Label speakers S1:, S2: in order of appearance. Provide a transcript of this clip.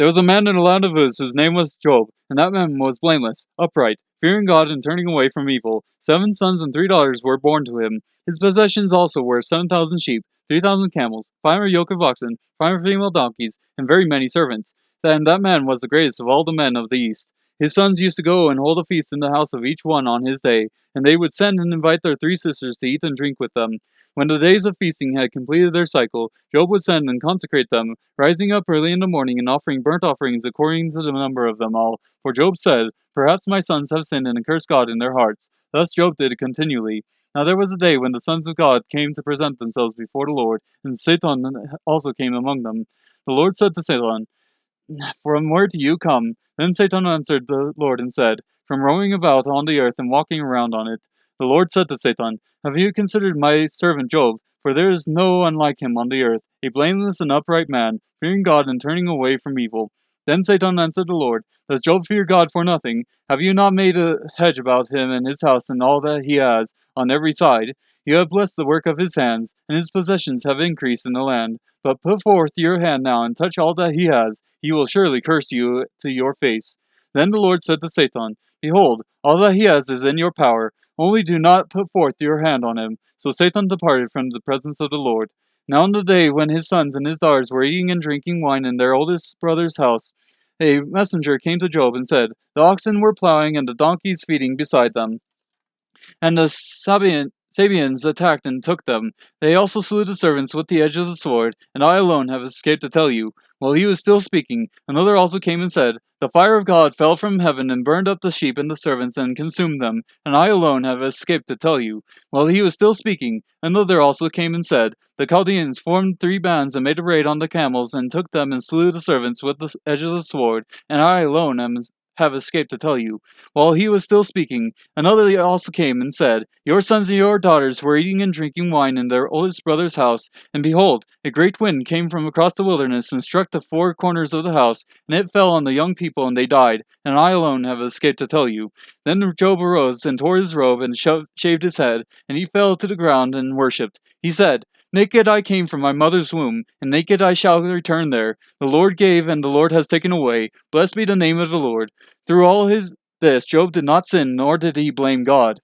S1: There was a man in the land of Uz whose name was Job, and that man was blameless, upright, fearing God and turning away from evil. 7 sons and 3 daughters were born to him. His possessions also were 7,000 sheep, 3,000 camels, 500 yoke of oxen, 500 female donkeys, and very many servants. And that man was the greatest of all the men of the East. His sons used to go and hold a feast in the house of each one on his day, and they would send and invite their 3 sisters to eat and drink with them. When the days of feasting had completed their cycle, Job would send and consecrate them, rising up early in the morning and offering burnt offerings according to the number of them all. For Job said, "Perhaps my sons have sinned and cursed God in their hearts." Thus Job did continually. Now there was a day when the sons of God came to present themselves before the Lord, and Satan also came among them. The Lord said to Satan, "From where do you come?" Then Satan answered the Lord and said, "From roaming about on the earth and walking around on it." The Lord said to Satan, "Have you considered my servant Job? For there is no one like him on the earth, a blameless and upright man, fearing God and turning away from evil." Then Satan answered the Lord, "Does Job fear God for nothing? Have you not made a hedge about him and his house and all that he has, on every side? You have blessed the work of his hands, and his possessions have increased in the land. But put forth your hand now and touch all that he has. He will surely curse you to your face." Then the Lord said to Satan, "Behold, all that he has is in your power. Only do not put forth your hand on him." So Satan departed from the presence of the Lord. Now on the day when his sons and his daughters were eating and drinking wine in their oldest brother's house, a messenger came to Job and said, "The oxen were plowing and the donkeys feeding beside them, and the Sabians attacked and took them. They also slew the servants with the edge of the sword, and I alone have escaped to tell you." While he was still speaking, another also came and said, "The fire of God fell from heaven and burned up the sheep and the servants and consumed them, and I alone have escaped to tell you." While he was still speaking, another also came and said, "The Chaldeans formed 3 bands and made a raid on the camels and took them and slew the servants with the edge of the sword, and I alone have escaped to tell you." While he was still speaking, another also came and said, "Your sons and your daughters were eating and drinking wine in their oldest brother's house, and behold, a great wind came from across the wilderness and struck the 4 corners of the house, and it fell on the young people, and they died, and I alone have escaped to tell you." Then Job arose and tore his robe and shaved his head, and he fell to the ground and worshipped. He said, "Naked I came from my mother's womb, and naked I shall return there. The Lord gave, and the Lord has taken away. Blessed be the name of the Lord." Through all this, Job did not sin, nor did he blame God.